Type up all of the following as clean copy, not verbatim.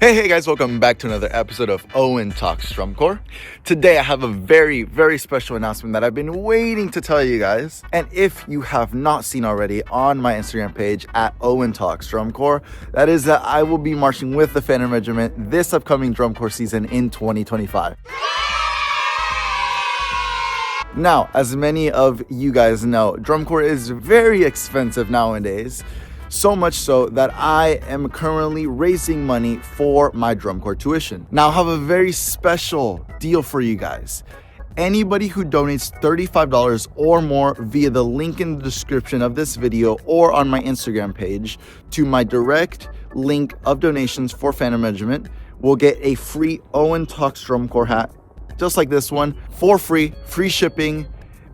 Hey guys, welcome back to another episode of Owen Talks Drum Corps. Today I have a very special announcement that I've been waiting to tell you guys. And if you have not seen already on my Instagram page at Owen Talks Drum Corps, that is that I will be marching with the Phantom Regiment this upcoming drum corps season in 2025. Now, as many of you guys know, drum corps is very expensive nowadays. So much so that I am currently raising money for my drum corps tuition. Now I have a very special deal for you guys. Anybody who donates $35 or more via the link in the description of this video or on my Instagram page to my direct link of donations for Phantom Regiment will get a free Owen Talks Drum Corps hat, just like this one, for free shipping,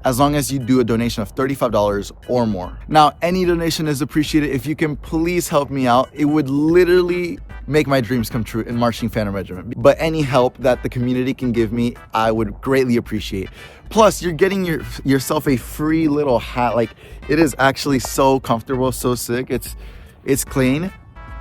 as long as you do a donation of $35 or more. Now, any donation is appreciated. If you can please help me out, it would literally make my dreams come true in marching Phantom Regiment. But any help that the community can give me, I would greatly appreciate. Plus, you're getting yourself a free little hat. Like, it is actually so comfortable, so sick. It's clean.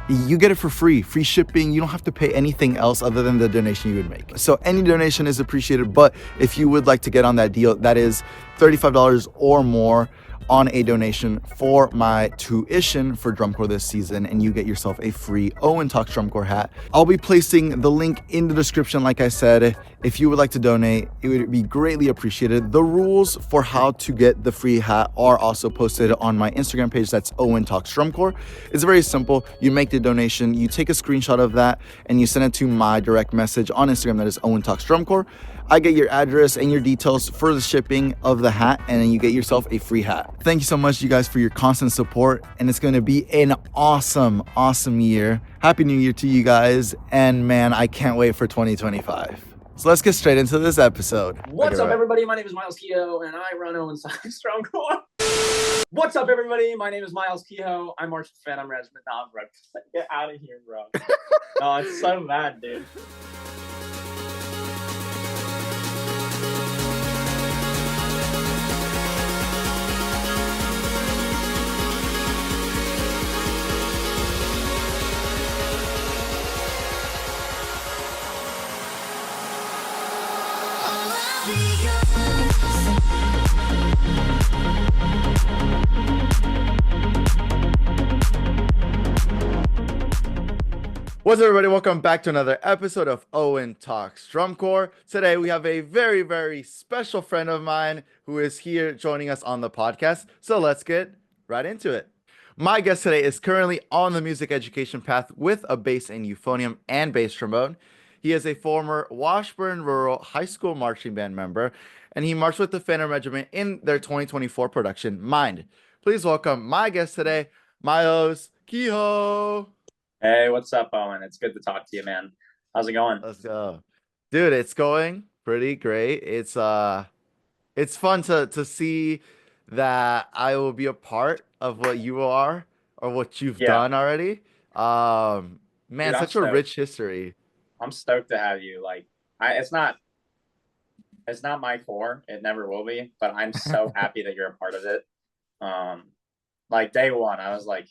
You get it for free shipping. You don't have to pay anything else other than the donation you would make. So any donation is appreciated, but if you would like to get on that deal, that is $35 or more on a donation for my tuition for drum corps this season, and you get yourself a free Owen Talks Drum Corps hat. I'll be placing the link in the description, like I said. If you would like to donate, it would be greatly appreciated. The rules for how to get the free hat are also posted on my Instagram page. That's Owen Talks Drum Corps. It's very simple. You make the donation, you take a screenshot of that, and you send it to my direct message on Instagram. That is Owen Talks Drum Corps. I get your address and your details for the shipping of the hat, and then you get yourself a free hat. Thank you so much, you guys, for your constant support, and it's going to be an awesome year. Happy New Year to you guys, and man, I can't wait for 2025. So let's get straight into this episode. What's up, everybody? My name is Miles Kehoe, and I run Owen Talks Drum Corps. What's up, everybody? My name is Miles Kehoe. I march the Phantom Regiment. Nah, bro, get out of here, bro. No, it's so bad, dude. What's up, everybody? Welcome back to another episode of Owen Talks Drum Corps. Today we have a very special friend of mine who is here joining us on the podcast. So let's get right into it. My guest today is currently on the music education path with a bass in euphonium and bass trombone. He is a former Washburn Rural High School marching band member, and he marched with the Phantom Regiment in their 2024 production, Mind. Please welcome my guest today, Miles Kehoe. Hey, what's up, Owen? It's good to talk to you, man. How's it going? Let's go. Dude, it's going pretty great. It's fun to see that I will be a part of what you are or what you've done already. Man, Dude, such a rich history. I'm stoked to have you. Like, it's not my core. It never will be, but I'm so happy that you're a part of it. Like day one, I was like,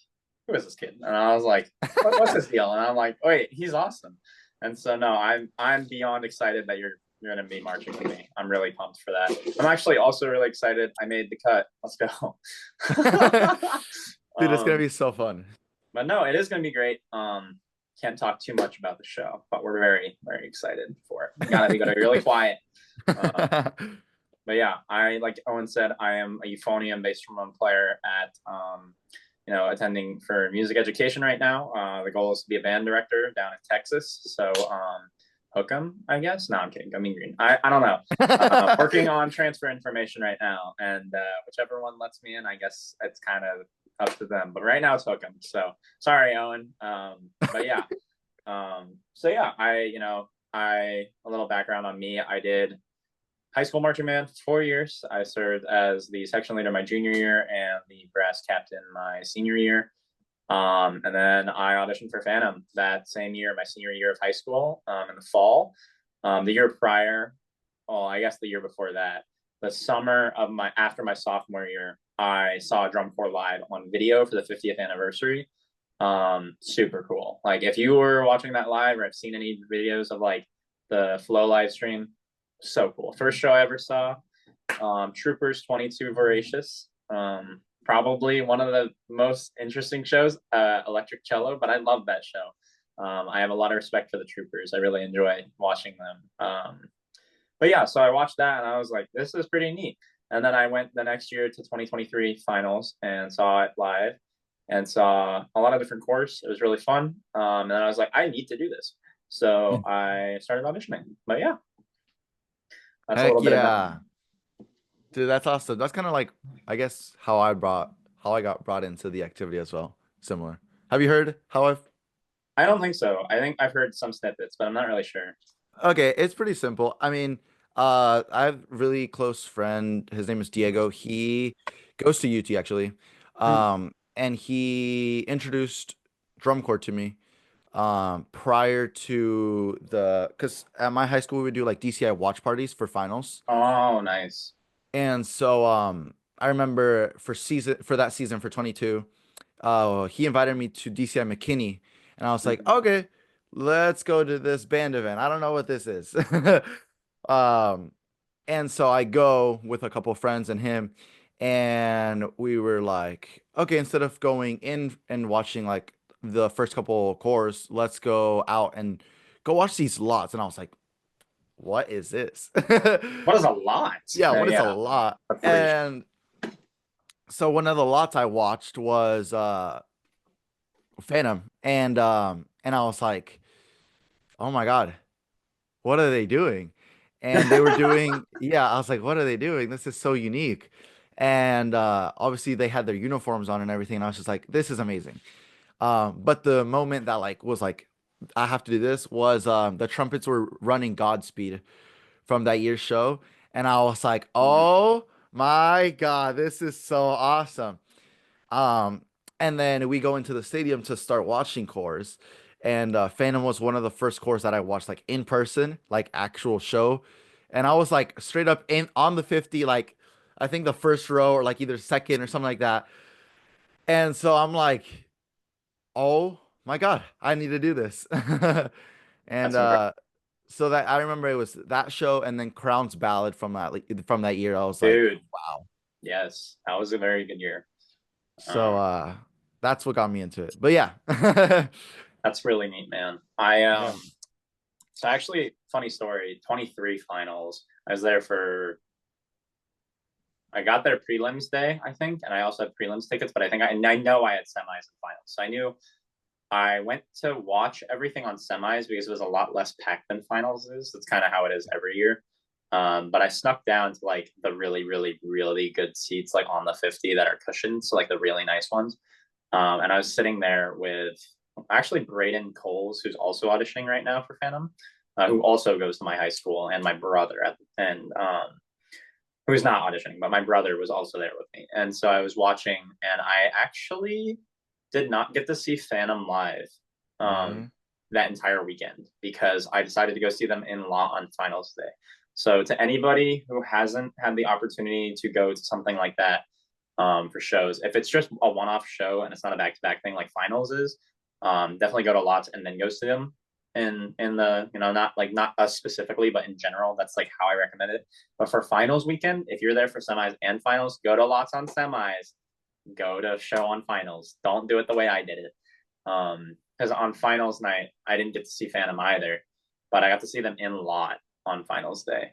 who is this kid? And I was like, what's his deal? And I'm like, wait, he's awesome. And so no, I'm beyond excited that you're going to be marching with me. I'm really pumped for that. I'm actually also really excited. I made the cut. Let's go. Dude, it's going to be so fun. But no, it is going to be great. Can't talk too much about the show, but we're very excited for it. We gotta be really quiet. But yeah, like Owen said, I am a euphonium bass trombone player at attending for music education right now. The goal is to be a band director down in Texas. So hook 'em, I guess. No, I'm kidding. I mean green. I don't know. Working on transfer information right now, and whichever one lets me in, I guess it's kind of up to them. But right now it's hook 'em. So sorry, Owen. But yeah. So yeah, a little background on me. I did high school marching band for 4 years. I served as the section leader my junior year and the brass captain my senior year. And then I auditioned for Phantom that same year, my senior year of high school, in the fall. The year prior, I guess the year before that, the summer of after my sophomore year, I saw Drum Corps live on video for the 50th anniversary. Super cool. Like if you were watching that live or have seen any videos of like the flow live stream, so cool. First show I ever saw. Troopers 22 Voracious. Probably one of the most interesting shows, Electric Cello, but I love that show. I have a lot of respect for the Troopers. I really enjoy watching them. But yeah, so I watched that and I was like, this is pretty neat. And then I went the next year to 2023 finals and saw it live and saw a lot of different courses. It was really fun. And then I was like, I need to do this. So I started auditioning. But yeah, that's a Heck little bit about yeah. Dude, that's awesome. That's kind of like, I guess, how I got brought into the activity as well. Similar. Have you heard how I've I don't think so. I think I've heard some snippets, but I'm not really sure. Okay, it's pretty simple. I mean, I have a really close friend. His name is Diego. He goes to UT actually. Hmm. And he introduced drum corps to me prior to because at my high school we would do like DCI watch parties for finals. Oh, nice. And so I remember for that season for 22, he invited me to DCI McKinney, and I was like, Mhm. okay, let's go to this band event. I don't know what this is. Um, and so I go with a couple of friends and him, and we were like, okay, instead of going in and watching like the first couple cores, let's go out and go watch these lots. And I was like, what is this? What is a lot? Yeah, what is a Yeah, lot? a free. And so one of the lots I watched was Phantom, and I was like, oh my God, what are they doing? And they were doing, yeah, I was like, what are they doing? This is so unique. And obviously they had their uniforms on and everything, and I was just like, this is amazing. But the moment that like was like, I have to do this was the trumpets were running Godspeed from that year's show, and I was like, oh my God, this is so awesome. Um, and then we go into the stadium to start watching cores. And Phantom was one of the first cores that I watched like in person, like actual show. And I was like straight up in on the 50, like I think the first row or like either second or something like that. And so I'm like, oh my God, I need to do this. And That's incredible, so that I remember it was that show and then Crown's Ballad from that year. I was like, dude. wow. Yes, that was a very good year. So Um, that's what got me into it. But yeah. that's really neat, man. Yeah. So actually, funny story. 23 finals. I was there for. I got there prelims day, I think, and I also had prelims tickets. But I know I had semis and finals, so I knew I went to watch everything on semis because it was a lot less packed than finals is. That's kind of how it is every year. But I snuck down to like the really, really, really good seats, like on the 50 that are cushioned, so like the really nice ones. And I was sitting there with actually Braden Coles, who's also auditioning right now for Phantom, who also goes to my high school, and my brother and who's not auditioning, but my brother was also there with me. And so I was watching, and I actually did not get to see Phantom live Mm-hmm. that entire weekend because I decided to go see them in law on finals day. So to anybody who hasn't had the opportunity to go to something like that for shows, if it's just a one-off show and it's not a back-to-back thing like finals is, definitely go to lots and then go see them in the not us specifically but in general. That's like how I recommend it. But for finals weekend, if you're there for semis and finals, go to lots on semis, go to show on finals. Don't do it the way I did it. Because on finals night, I didn't get to see Phantom either, but I got to see them in lot on finals day.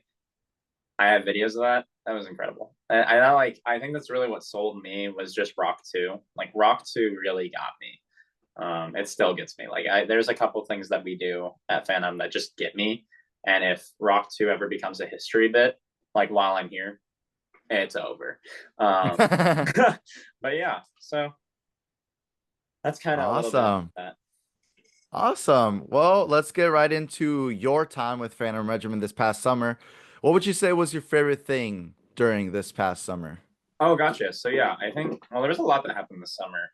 I have videos of that. That was incredible. I think that's really what sold me was just Rock 2. Like Rock 2 really got me. It still gets me. There's a couple things that we do at Phantom that just get me. And if Rock 2 ever becomes a history bit, like while I'm here, it's over. But yeah, so that's kind of a little bit about Awesome. that. Awesome. Well, let's get right into your time with Phantom Regiment this past summer. What would you say was your favorite thing during this past summer? Oh, gotcha. So yeah, I think well, there was a lot that happened this summer.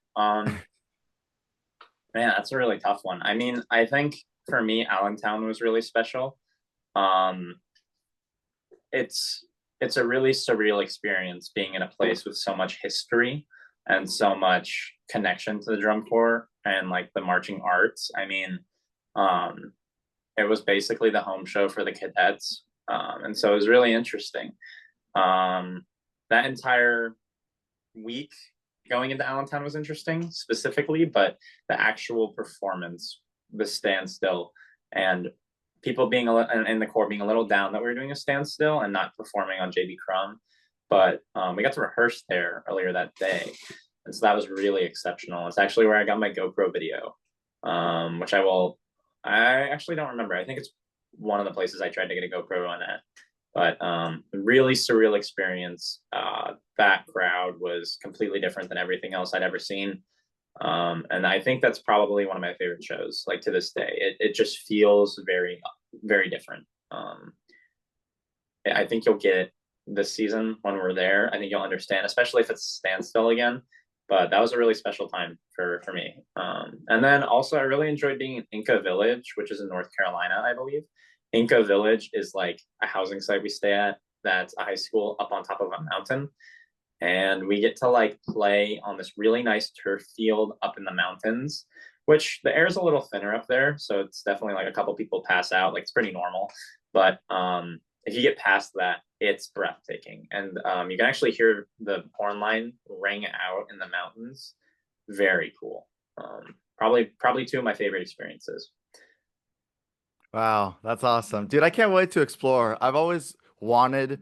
Man, that's a really tough one. I mean, I think for me, Allentown was really special. Um, it's it's a really surreal experience being in a place with so much history and so much connection to the drum corps and like the marching arts. I mean, um, it was basically the home show for the cadets, and so it was really interesting. Um, that entire week going into Allentown was interesting specifically, but the actual performance, the standstill, and people being in the core being a little down that we were doing a standstill and not performing on JB Crum. But we got to rehearse there earlier that day. And so that was really exceptional. It's actually where I got my GoPro video, which I actually don't remember. I think it's one of the places I tried to get a GoPro on at. But really surreal experience. That crowd was completely different than everything else I'd ever seen. And I think that's probably one of my favorite shows, like to this day. It just feels very, very different. I think you'll get it this season when we're there. I think you'll understand, especially if it's standstill again. But that was a really special time for me. And then also, I really enjoyed being in Inca Village, which is in North Carolina, I believe. Inca Village is like a housing site we stay at. That's a high school up on top of a mountain. And we get to like play on this really nice turf field up in the mountains, which the air is a little thinner up there. So it's definitely like a couple people pass out. Like it's pretty normal. But if you get past that, it's breathtaking. And you can actually hear the horn line ring out in the mountains. Very cool. Probably two of my favorite experiences. Wow, that's awesome. Dude, I can't wait to explore. I've always wanted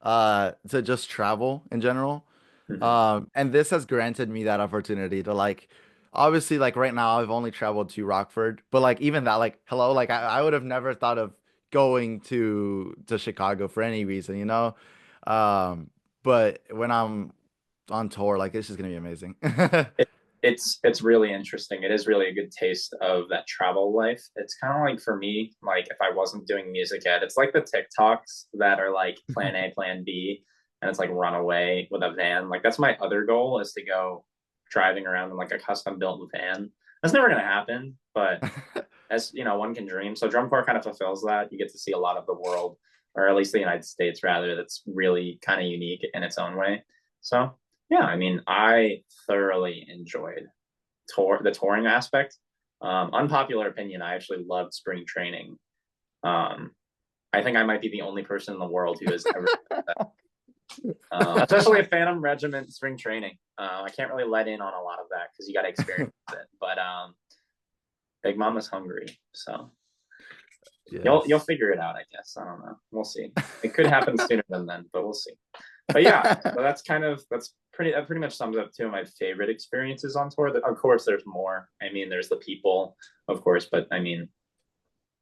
to just travel in general. Mhm. And this has granted me that opportunity to like obviously like right now I've only traveled to Rockford, but like even that like hello, like I would have never thought of going to Chicago for any reason, you know? Um, but when I'm on tour, like it's just gonna be amazing. It, it's really interesting. It is really a good taste of that travel life. It's kind of like for me, like if I wasn't doing music ed, it's like the TikToks that are like plan A, plan B, and it's like run away with a van. Like that's my other goal is to go driving around in like a custom built van. That's never gonna happen, but as you know, one can dream. So drum corps kind of fulfills that. You get to see a lot of the world, or at least the United States, rather. That's really kind of unique in its own way. So yeah, I mean, I thoroughly enjoyed the touring aspect. Unpopular opinion, I actually loved spring training. Um, I think I might be the only person in the world who has ever, especially a Phantom Regiment spring training. I can't really let in on a lot of that because you got to experience it. But Big Mama's hungry, so you'll Yes. figure it out, I guess. I don't know. We'll see. It could happen sooner than then, but we'll see. But yeah, so that's pretty much sums up two of my favorite experiences on tour. Of course, there's more. I mean, there's the people, of course, but I mean,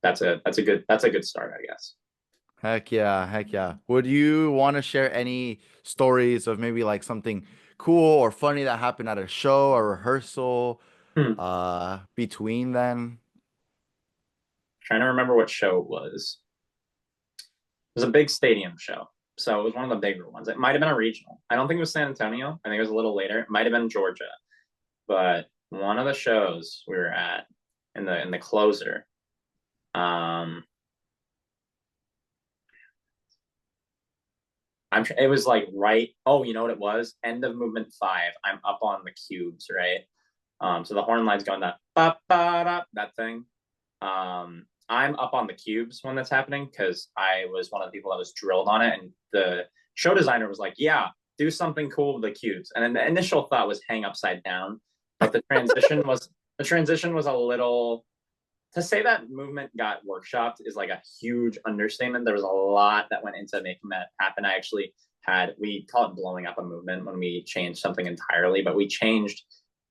that's a good start, I guess. Heck yeah, heck yeah. Would you want to share any stories of maybe like something cool or funny that happened at a show or rehearsal Hmm. between then? Trying to remember what show it was. It was a big stadium show, so it was one of the bigger ones. It might have been a regional. I don't think it was San Antonio. I think it was a little later. It might have been Georgia, but one of the shows we were at in the closer. Um, it was like right. Oh, you know what it was? End of movement 5. I'm up on the cubes, right? So the horn line's going that ba ba da, that thing. I'm up on the cubes when that's happening because I was one of the people that was drilled on it, and the show designer was like, "Yeah, do something cool with the cubes." And then the initial thought was hang upside down, but the transition was a little, to say that movement got workshopped is like a huge understatement. There was a lot that went into making that happen. I actually we call it blowing up a movement when we changed something entirely, but we changed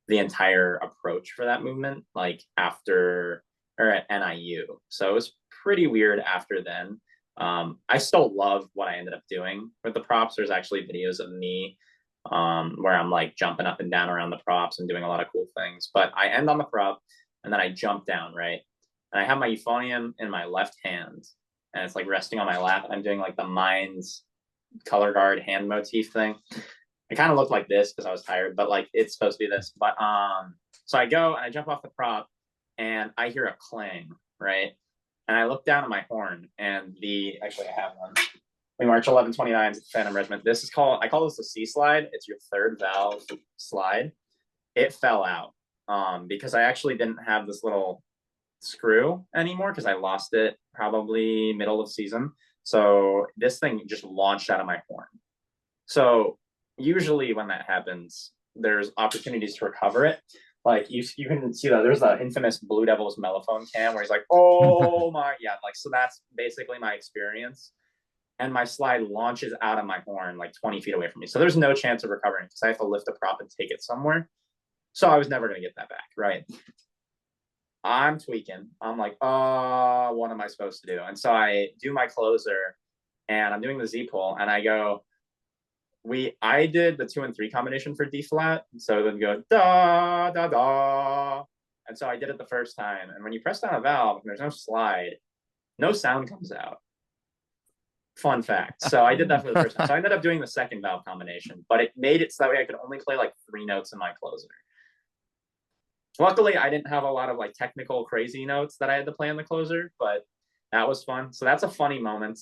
the entire approach for that movement like after or at NIU. So it was pretty weird after then. I still love what I ended up doing with the props. There's actually videos of me where I'm like jumping up and down around the props and doing a lot of cool things. But I end on the prop and then I jump down, right? And I have my euphonium in my left hand and it's like resting on my lap. I'm doing like the Minds color guard hand motif thing. It kind of looked like this because I was tired, but like it's supposed to be this. But so I go and I jump off the prop and I hear a clang, right? And I look down at my horn and actually I have one. We march 1129 Phantom Regiment. This is I call this the C slide. It's your third valve slide. It fell out. because I actually didn't have this little screw anymore because I lost it probably middle of season. So this thing just launched out of my horn. So usually when that happens, there's opportunities to recover it. Like you can see that there's the infamous Blue Devils mellophone cam where he's like, oh my, yeah, like, so that's basically my experience. And my slide launches out of my horn like 20 feet away from me. So there's no chance of recovering because I have to lift the prop and take it somewhere. So I was never going to get that back, right? I'm tweaking. I'm like, oh, what am I supposed to do? And so I do my closer and I'm doing the Z pull and I go, I did the 2 and 3 combination for D flat. So then go da da da. And so I did it the first time. And when you press down a valve and there's no slide, no sound comes out. Fun fact. So I did that for the first time. So I ended up doing the second valve combination, but it made it so that way I could only play like 3 notes in my closer. Luckily, I didn't have a lot of like technical crazy notes that I had to play in the closer, but that was fun. So that's a funny moment.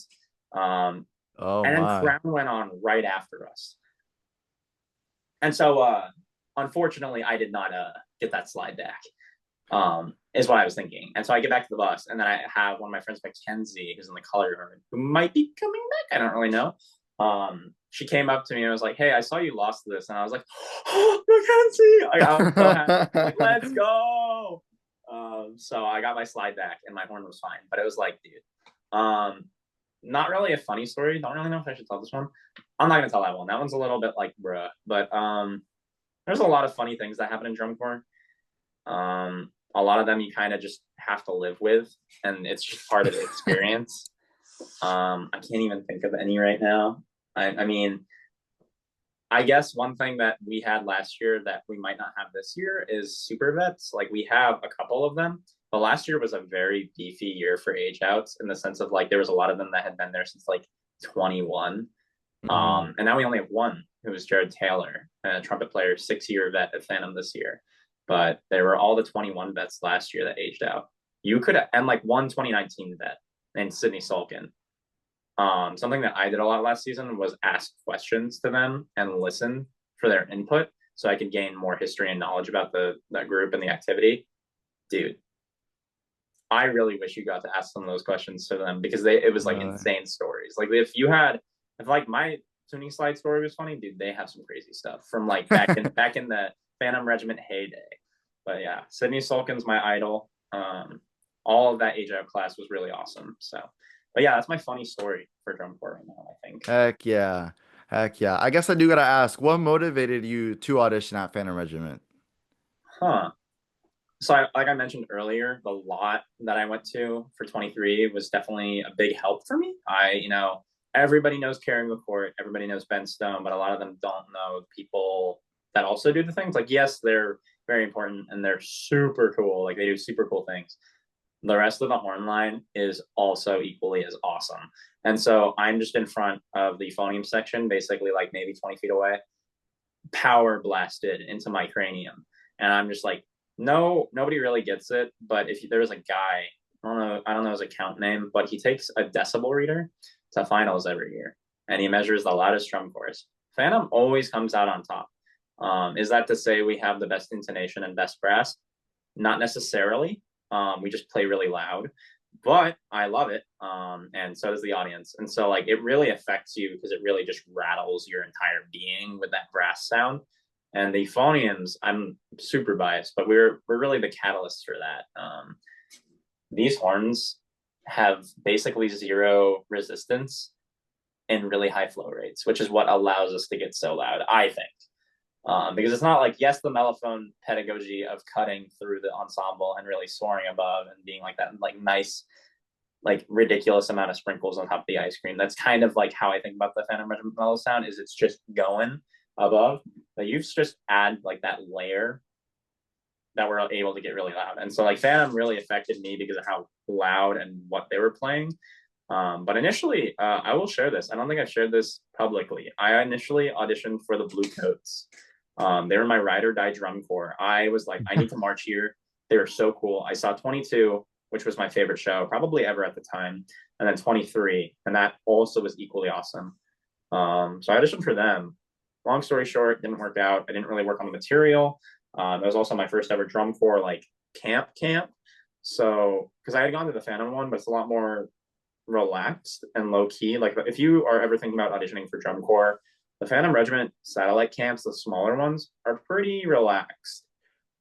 Oh and then my. Crown went on right after us. And so unfortunately, I did not get that slide back. Is what I was thinking. And so I get back to the bus, and then I have one of my friends, Mackenzie, who's in the color room, who might be coming back. I don't really know. She came up to me and was like, "Hey, I saw you lost this," and I was like, "Oh, Mackenzie!" I was so happy. Like, let's go. So I got my slide back, and my horn was fine. But it was like, dude, not really a funny story. Don't really know if I should tell this one. I'm not gonna tell that one. That one's a little bit like, bruh. But there's a lot of funny things that happen in drum corps. A lot of them you kind of just have to live with, and it's just part of the experience. I can't even think of any right now. I mean, I guess one thing that we had last year that we might not have this year is super vets. Like, we have a couple of them, but last year was a very beefy year for age outs in the sense of like there was a lot of them that had been there since like 21. And now we only have one, who was Jared Taylor, a trumpet player, 6-year vet at Phantom this year. But there were all the 21 vets last year that aged out. You could, and like one 2019 vet named Sydney Sulkin. Something that I did a lot last season was ask questions to them and listen for their input so I could gain more history and knowledge about that group and the activity. Dude, I really wish you got to ask some of those questions to them because it was like insane stories. Like if like my tuning slide story was funny, dude, they have some crazy stuff from like back in the Phantom Regiment heyday. But yeah, Sydney Sulkin's my idol. All of that age out class was really awesome. So, but yeah, that's my funny story for drum corps right now, I think. Heck yeah. Heck yeah. I guess I do gotta ask, what motivated you to audition at Phantom Regiment? So like I mentioned earlier, the lot that I went to for 23 was definitely a big help for me. Everybody knows Carrie McCourt, everybody knows Ben Stone, but a lot of them don't know people that also do the things. Like, yes, they're very important and they're super cool. Like, they do super cool things. The rest of the horn line is also equally as awesome. And so I'm just in front of the phonium section, basically like maybe 20 feet away, power blasted into my cranium. And I'm just like, no, nobody really gets it. But if there's a guy, I don't know his account name, but he takes a decibel reader to finals every year and he measures the loudest drum corps. Phantom always comes out on top. Is that to say we have the best intonation and best brass? Not necessarily. We just play really loud, but I love it. And so does the audience. And so like it really affects you because it really just rattles your entire being with that brass sound. And the phoniums, I'm super biased, but we're really the catalyst for that. These horns have basically 0 resistance and really high flow rates, which is what allows us to get so loud, I think. Because it's not like, yes, the mellophone pedagogy of cutting through the ensemble and really soaring above and being like that, like nice, like ridiculous amount of sprinkles on top of the ice cream. That's kind of like how I think about the Phantom Regiment mellow sound, is it's just going above, but you just add like that layer that we're able to get really loud. And so like Phantom really affected me because of how loud and what they were playing. But initially, I will share this. I don't think I've shared this publicly. I initially auditioned for the Blue Coats. They were my ride or die drum corps. I was like, I need to march here. They were so cool. I saw 22, which was my favorite show, probably ever at the time, and then 23, and that also was equally awesome. So I auditioned for them. Long story short, didn't work out. I didn't really work on the material. It was also my first ever drum corps like camp. So because I had gone to the Phantom one, but it's a lot more relaxed and low key. Like if you are ever thinking about auditioning for drum corps, the Phantom Regiment satellite camps, the smaller ones, are pretty relaxed.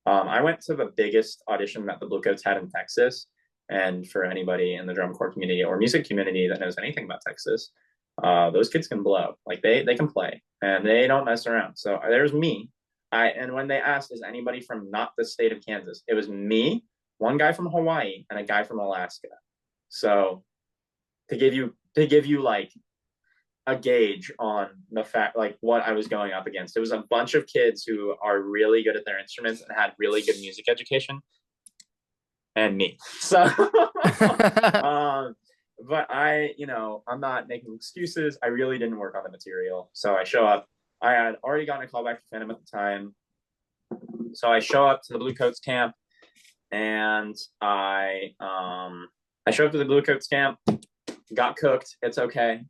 I went to the biggest audition that the Bluecoats had in Texas. And for anybody in the drum corps community or music community that knows anything about Texas, those kids can blow. Like they can play and they don't mess around. So there's me. And when they asked, is anybody from not the state of Kansas? It was me, one guy from Hawaii, and a guy from Alaska. So to give you like a gauge on the fact like what I was going up against. It was a bunch of kids who are really good at their instruments and had really good music education, and me. So, but I'm not making excuses. I really didn't work on the material. So I show up. I had already gotten a call back to Phantom at the time. So I show up to the Bluecoats camp, and I show up to the Bluecoats camp, got cooked. It's okay.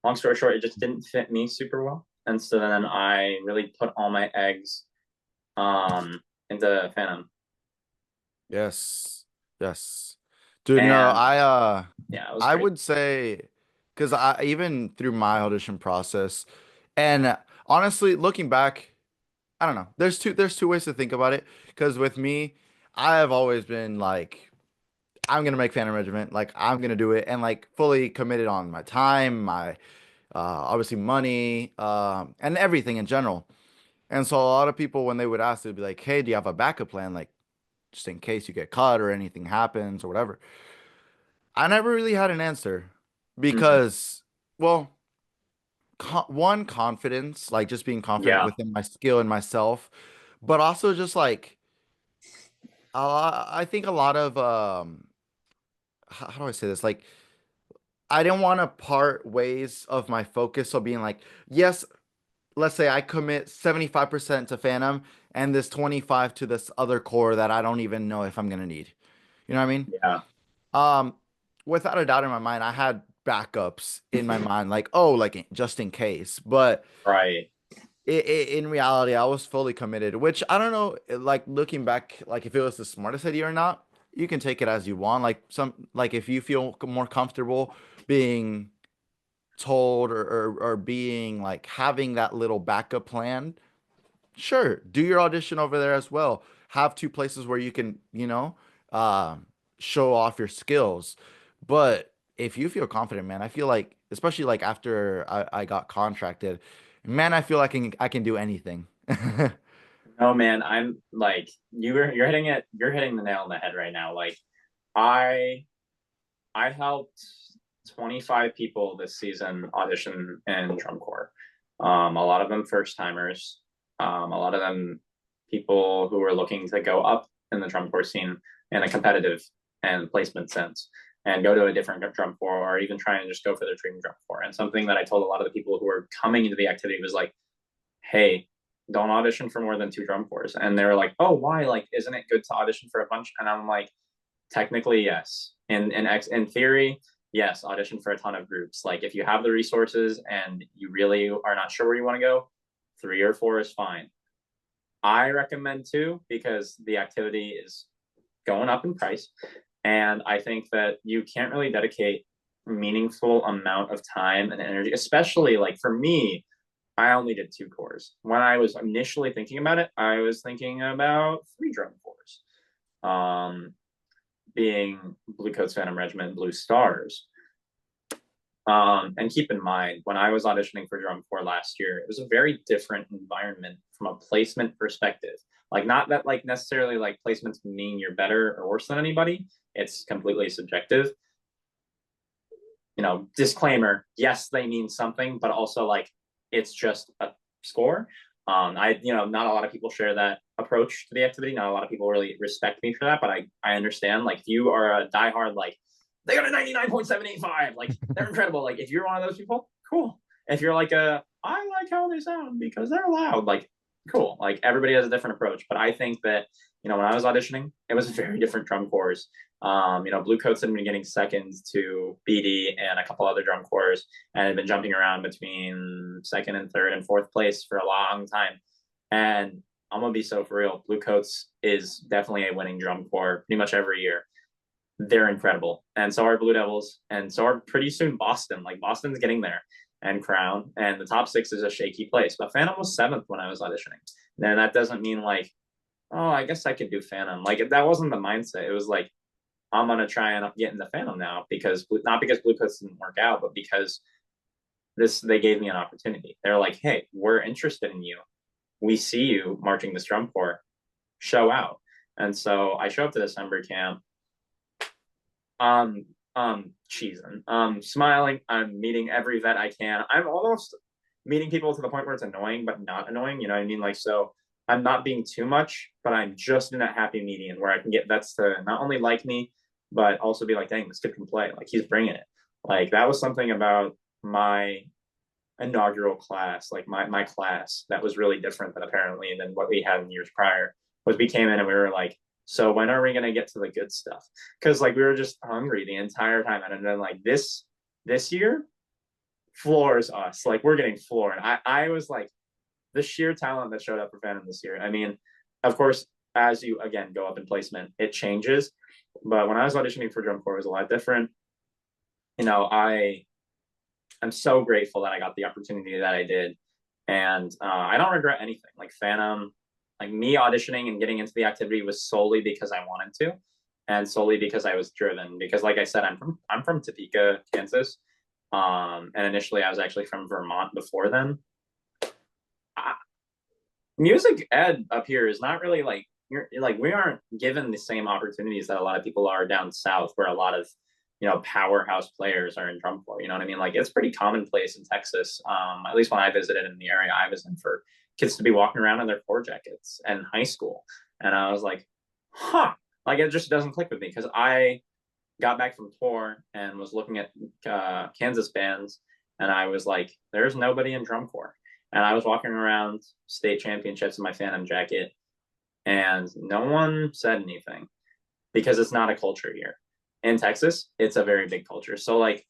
Long story short, it just didn't fit me super well. And so then I really put all my eggs into Phantom. Yes. Yes. Dude, no, And yeah, it was I great. would say because I even through my audition process, and honestly, looking back, I don't know. There's two ways to think about it. Because with me, I have always been like, I'm gonna make Phantom Regiment, like I'm gonna do it, and like fully committed on my time, my obviously money, and everything in general. And so a lot of people, when they would ask, they'd be like, "Hey, do you have a backup plan, like just in case you get cut or anything happens or whatever?" I never really had an answer Mm-hmm. because, well, one, confidence, like just being confident Yeah. within my skill and myself, but also just like I think a lot of how do I say this? Like I didn't want to part ways of my focus. So being like, yes, let's say I commit 75% to Phantom and this 25 to this other core that I don't even know if I'm gonna need. You know what I mean? Yeah. Um, Without a doubt in my mind, I had backups in my mind, like, oh, like just in case. But Right. in reality, I was fully committed, which I don't know, like looking back, like if it was the smartest idea or not, you can take it as you want. Like if you feel more comfortable being told or being like having that little backup plan, sure, do your audition over there as well. Have two places where you can, uh, show off your skills. But if you feel confident, man, I feel like, especially like after I got contracted, man, I feel like I can do anything. No, man, I'm like you're hitting the nail on the head right now. Like I I helped 25 people this season audition in drum corps. A lot of them first timers. A lot of them people who are looking to go up in the drum corps scene in a competitive and placement sense and go to a different drum corps or even try and just go for their dream drum corps. And something that I told a lot of the people who were coming into the activity was like, hey, don't audition for more than two drum corps. And they were like, oh, why? Like, isn't it good to audition for a bunch? And I'm like, technically, yes. In theory, yes, audition for a ton of groups. Like if you have the resources and you really are not sure where you want to go, three or four is fine. I recommend two because the activity is going up in price. And I think that you can't really dedicate meaningful amount of time and energy, especially like for me, I only did two cores. When I was initially thinking about it, I was thinking about three drum cores. Being Bluecoats Phantom Regiment, Blue Stars. And keep in mind, when I was auditioning for drum corps last year, it was a very different environment from a placement perspective. Like, not that like necessarily like placements mean you're better or worse than anybody. It's completely subjective. Disclaimer: yes, they mean something, but also like it's just a score. Not a lot of people share that approach to the activity. Not a lot of people really respect me for that, but I understand. Like, if you are a diehard, like they got a 99.785, like they're incredible. Like, if you're one of those people, cool. If you're like I like how they sound because they're loud, like cool. Like everybody has a different approach, but I think that when I was auditioning, it was very different drum corps. Blue Coats had been getting seconds to BD and a couple other drum corps and had been jumping around between second and third and fourth place for a long time. And I'm gonna be so for real. Blue Coats is definitely a winning drum corps pretty much every year. They're incredible, and so are Blue Devils, and so are pretty soon Boston. Like Boston's getting there, and Crown, and the top six is a shaky place. But Phantom was seventh when I was auditioning. And that doesn't mean like, oh, I guess I could do Phantom. Like that wasn't the mindset. It was like I'm gonna try and get into Phantom now because not because Blue Coats didn't work out, but because this they gave me an opportunity. They're like, hey, we're interested in you. We see you marching this drum corps. Show out. And so I show up to December camp. Cheesing, smiling. I'm meeting every vet I can. I'm almost meeting people to the point where it's annoying, but not annoying. You know what I mean? Like, so I'm not being too much, but I'm just in that happy median where I can get vets to not only like me, but also be like, dang, this kid can play. Like, he's bringing it. Like, that was something about my inaugural class, like my class, that was really different than apparently than what we had in years prior. Was we came in and we were like, so when are we gonna get to the good stuff? Because like we were just hungry the entire time, and then like this year floors us. Like we're getting floored. I was like the sheer talent that showed up for Phantom this year. I mean, of course, as you again go up in placement, it changes. But when I was auditioning for drum corps, it was a lot different. You know, I'm so grateful that I got the opportunity that I did, and I don't regret anything. Like Phantom, like me auditioning and getting into the activity was solely because I wanted to, and solely because I was driven. Because, like I said, I'm from Topeka, Kansas, and initially I was actually from Vermont before then. I, music ed up here is not really like you're like we aren't given the same opportunities that a lot of people are down south, where a lot of powerhouse players are in drum corps. You know what I mean? Like it's pretty commonplace in Texas, at least when I visited in the area I was in, for kids to be walking around in their corps jackets in high school. And I was like, huh, like it just doesn't click with me because I got back from tour and was looking at Kansas bands, and I was like, there's nobody in drum corps. And I was walking around state championships in my Phantom jacket, and no one said anything because it's not a culture here. In Texas, it's a very big culture. So like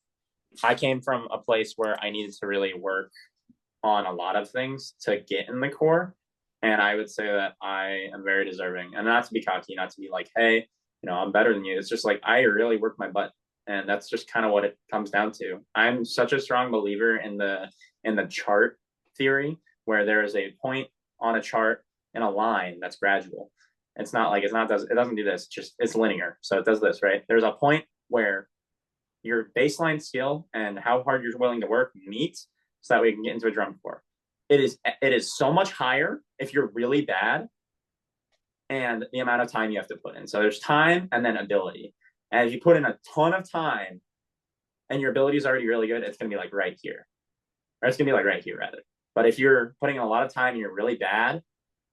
I came from a place where I needed to really work on a lot of things to get in the corps. And I would say that I am very deserving. And not to be cocky, not to be like, hey, I'm better than you. It's just like I really work my butt. And that's just kind of what it comes down to. I'm such a strong believer in the chart theory, where there is a point on a chart in a line that's gradual. It's not like it doesn't do this. It's linear. So it does this, right? There's a point where your baseline skill and how hard you're willing to work meets, so that we can get into a drum corps. It is so much higher if you're really bad, and the amount of time you have to put in. So there's time and then ability. And if you put in a ton of time and your ability is already really good, it's gonna be like right here. Or it's gonna be like right here rather. But if you're putting in a lot of time and you're really bad,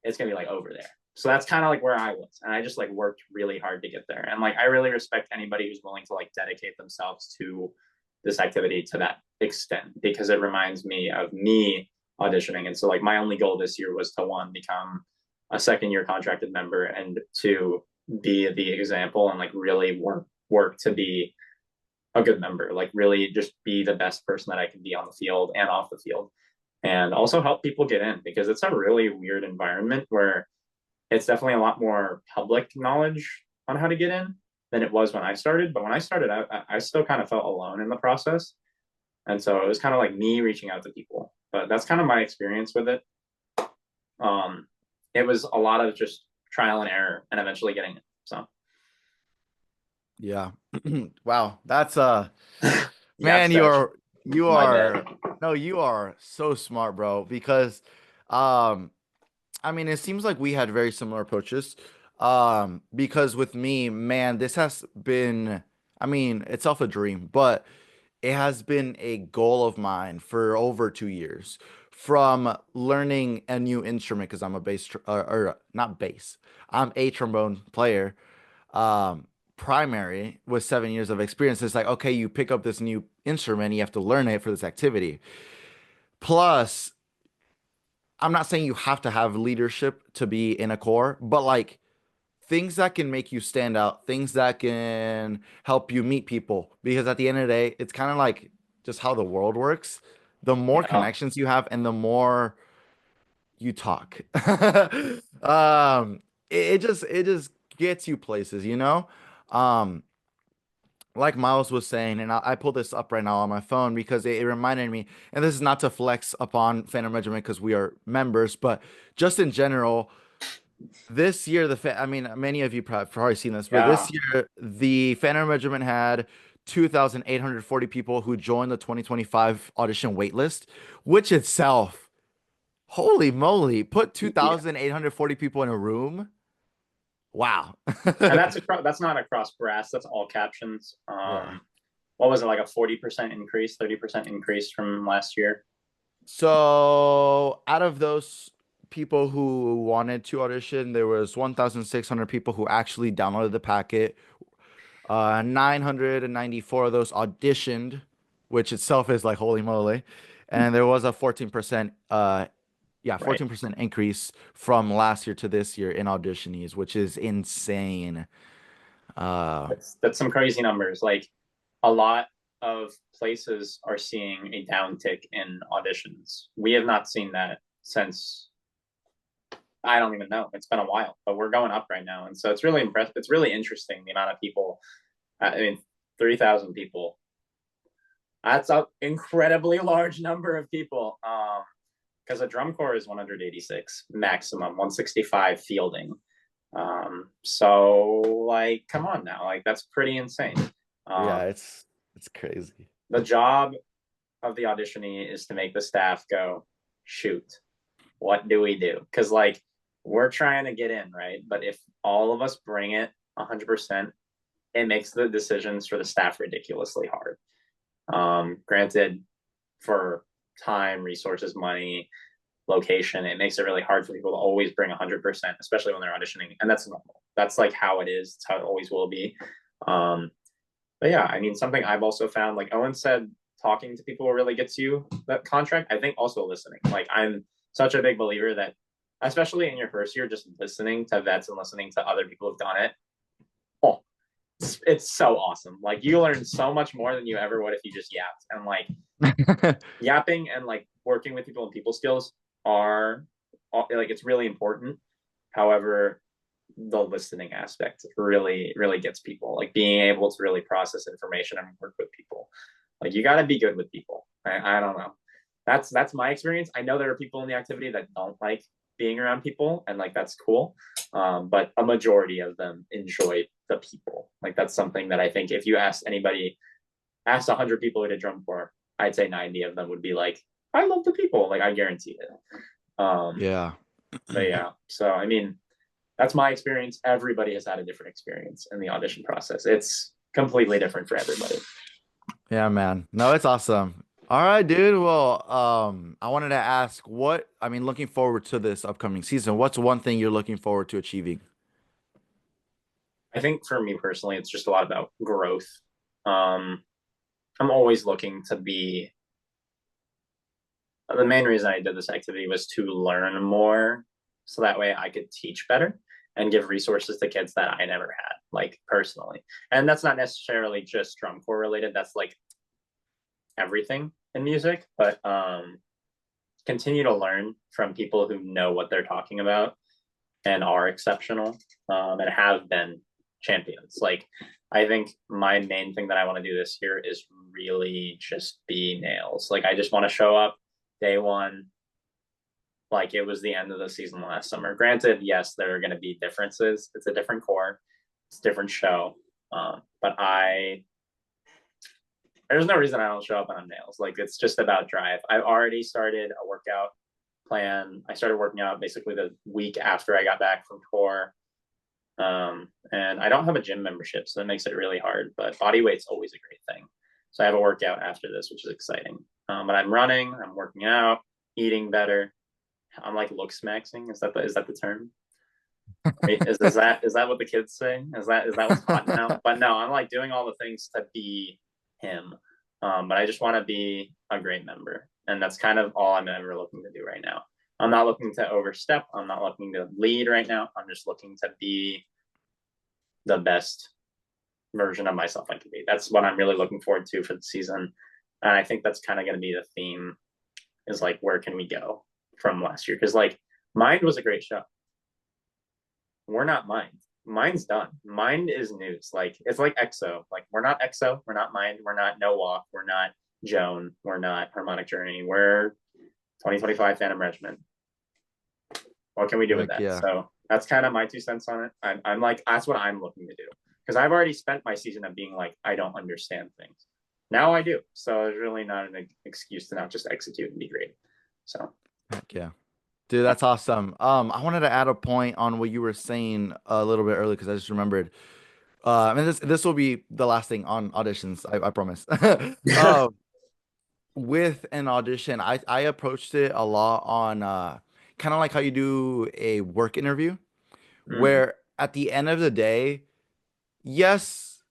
it's gonna be like over there. So that's kind of like where I was. And I just like worked really hard to get there. And like I really respect anybody who's willing to like dedicate themselves to this activity to that extent, because it reminds me of me auditioning. And so like my only goal this year was to, one, become a second year contracted member, and two, be the example and like really work to be a good member, like really just be the best person that I can be on the field and off the field, and also help people get in, because it's a really weird environment where it's definitely a lot more public knowledge on how to get in than it was when I started. But when I started out, I still kind of felt alone in the process. And so it was kind of like me reaching out to people. But that's kind of my experience with it. It was a lot of just trial and error and eventually getting it. So Yeah. Wow. That's yeah, man, you my bad. are no, you are so smart, bro, because um I mean, it seems like we had very similar approaches. Because with me, man, this has been, I mean, itself a dream, but it has been a goal of mine for over 2 years. From learning a new instrument, because I'm a or not bass, I'm a trombone player. Primary with 7 years of experience. It's like, okay, you pick up this new instrument, you have to learn it for this activity. Plus, I'm not saying you have to have leadership to be in a corps, but like things that can make you stand out, things that can help you meet people. Because at the end of the day, it's kind of like just how the world works. The more Yeah. connections you have and the more you talk. It just gets you places, you know? Um, like Miles was saying, and I pulled this up right now on my phone because it reminded me, and this is not to flex upon Phantom Regiment because we are members, but just in general, this year, I mean, many of you probably seen this, but Yeah, this year, the Phantom Regiment had 2,840 people who joined the 2025 audition waitlist, which itself, holy moly, put yeah, 2,840 people in a room. Wow. and that's not across brass. That's all captions. Yeah. What was it, like a 40% increase, 30% increase from last year? So out of those people who wanted to audition, there was 1,600 people who actually downloaded the packet. 994 of those auditioned, which itself is like holy moly. And there was a 14%, yeah, Right. 14% increase from last year to this year in auditionees, which is insane. Uh, That's some crazy numbers. Like a lot of places are seeing a downtick in auditions. We have not seen that since I don't even know. It's been a while, but we're going up right now, and so it's really impressive. It's really interesting the amount of people. I mean, 3,000 people. That's an incredibly large number of people. Because a drum corps is 186 maximum, 165 fielding. So like, come on now, like that's pretty insane. yeah, Um, it's crazy. the job of the auditionee is to make the staff go, shoot, what do we do? Because like we're trying to get in, right? But if all of us bring it 100%, it makes the decisions for the staff ridiculously hard. Granted, for time, resources, money, location, it makes it really hard for people to always bring 100%, especially when they're auditioning. And that's normal. That's like how it is. It's how it always will be. Um, but yeah, I mean, something I've also found, like Owen said, talking to people really gets you that contract. I think also listening. Like I'm such a big believer that, especially in your first year, just listening to vets and listening to other people who've done it. Oh, it's so awesome. Like you learn so much more than you ever would if you just yapped. And like yapping and like working with people and people skills are like it's really important. However, the listening aspect really gets people, like being able to really process information and work with people. Like you got to be good with people. I don't know. That's my experience. I know there are people in the activity that don't like being around people, and like that's cool. But a majority of them enjoy the people. Like that's something that I think if you asked 100 people who did drum corps, I'd say 90 of them would be like, I love the people. Like I guarantee it. Yeah. But yeah, so I mean, that's my experience. Everybody has had a different experience in the audition process. It's completely different for everybody. Yeah, man. No, it's awesome. All right, dude. Well, I wanted to ask I mean, looking forward to this upcoming season, what's one thing you're looking forward to achieving? I think for me personally, it's just a lot about growth. Um, I'm always looking to be. The main reason I did this activity was to learn more, so that way I could teach better and give resources to kids that I never had, like personally. And that's not necessarily just drum corps related. That's like everything in music, but continue to learn from people who know what they're talking about and are exceptional, and have been champions. Like I think my main thing that I want to do this year is really just be nails. Like I just want to show up day one like it was the end of the season last summer. Granted, yes, there are going to be differences. It's a different core, it's a different show. But there's no reason I don't show up on nails. Like it's just about drive. I've already started a workout plan. I started working out basically the week after I got back from tour. And I don't have a gym membership, so that makes it really hard. But body weight's always a great thing. So I have a workout after this, which is exciting. But I'm running, I'm working out, eating better. I'm like looks maxing. Is that the term? Is that what the kids say? Is that what's hot now? But no, I'm like doing all the things to be him. But I just want to be a great member, and that's kind of all I'm ever looking to do right now. I'm not looking to overstep. I'm not looking to lead right now. I'm just looking to be the best version of myself I can be. That's what I'm really looking forward to for the season, and I think that's kind of going to be the theme. Is like where can we go from last year? Because like Mind was a great show. We're not Mind. Mind's done. Mind is news. Like it's like EXO. Like we're not EXO. We're not Mind. We're not No Walk. We're not Joan. We're not Harmonic Journey. We're 2025 Phantom Regiment. What can we do with Heck that? yeah. So that's kind of my 2 cents on it. I'm like, that's what I'm looking to do because I've already spent my season of being like, I don't understand things. Now I do. So there's really not an excuse to not just execute and be great. So Heck yeah. Dude, that's awesome. I wanted to add a point on what you were saying a little bit earlier because I just remembered. And this will be the last thing on auditions, I promise. Uh, with an audition, I approached it a lot on kind of like how you do a work interview, mm, where at the end of the day, yes,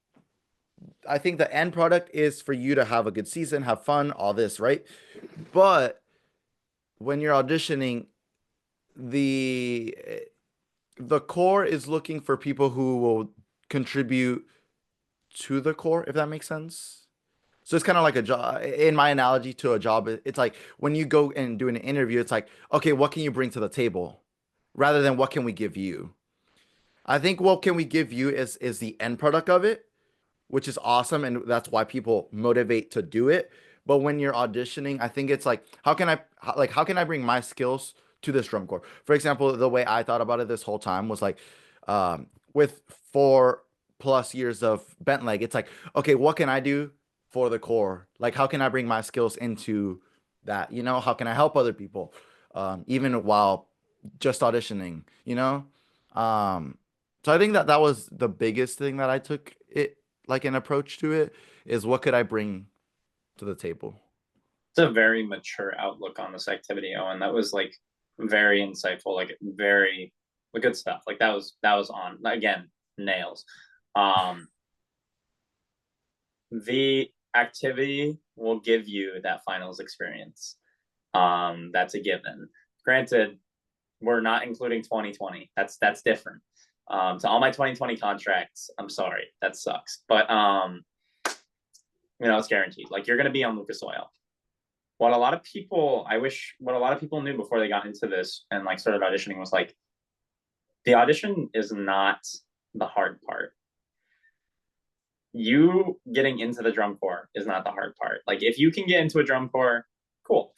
I think the end product is for you to have a good season, have fun, all this, right? But when you're auditioning, the the core is looking for people who will contribute to the core, if that makes sense. So it's kind of like a job. In my analogy to a job, it's like when you go and do an interview, it's like, okay, what can you bring to the table, rather than what can we give you. I think what can we give you is the end product of it, which is awesome, and that's why people motivate to do it. But when you're auditioning, I think it's like, how can I bring my skills to this drum corps? For example, the way I thought about it this whole time was like, with 4+ years of bent leg, it's like, okay, what can I do for the core? Like, how can I bring my skills into that? How can I help other people, even while just auditioning? Um, so I think that that was the biggest thing that I took it like an approach to it is what could I bring to the table? it's a very mature outlook on this activity, Owen. That was like very insightful, like very good stuff. Like that was on again nails. Um, the activity will give you that finals experience. That's a given. Granted, we're not including 2020. That's different. So all my 2020 contracts, I'm sorry, that sucks. But it's guaranteed. Like you're gonna be on Lucas Oil. What a lot of people, I wish, what a lot of people knew before they got into this and like started auditioning was like, the audition is not the hard part. You getting into the drum corps is not the hard part. Like if you can get into a drum corps, cool.